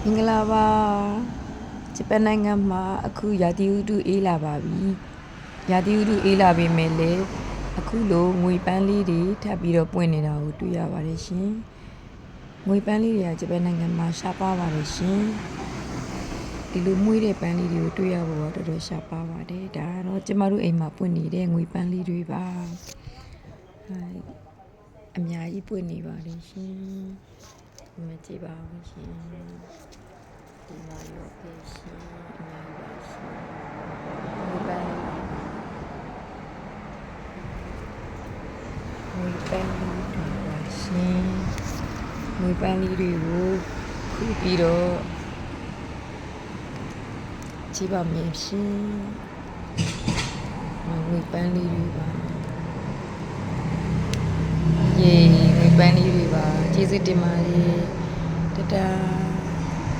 မင်္ဂလာပါဂျပန်နိုင်ငံမှာအခုရာသီဥတုအေးလာပါပြီရာသီဥတုအေးလာပေမဲ့လည်းအခုလိုငွေပန်းလေးတွေထပ်ပြီးတော့ပွင့်နေတာကိုတွေ့ရပါတယ်ရှင်ငွေပန်းလေးတွေကဂျပန်နိုင်ငံမှာရှားပါပါတယ်ရှင်ဒီလိုမွေးတဲ့ပန်းလေးတွေကိုတွေ့ရဖို့တော့တော်တော်ရှားပါပါတယ်ဒါကတော့ကျမတို့အိမ်မှာပွင့်နေတဲ့ငွေပန်းလေးတွေပါအများကြီးပွင့်နေပါတယ်ရှင်မကြည့်ပါဘူးရှင်ဒီမှာရောပဲရှင်အများကြီးပါရှင်ငွေပန်းလေးတွေပါရှင်ငွေပန်းလေးတွေကိုခူးပြီးတော့ကြည့်ပါမယ်ရှင်ငွေပန်းလေးတွေပါယေငွေပန်းလေးတွေပါကျေးဇူးတင်ပါတယ်တတား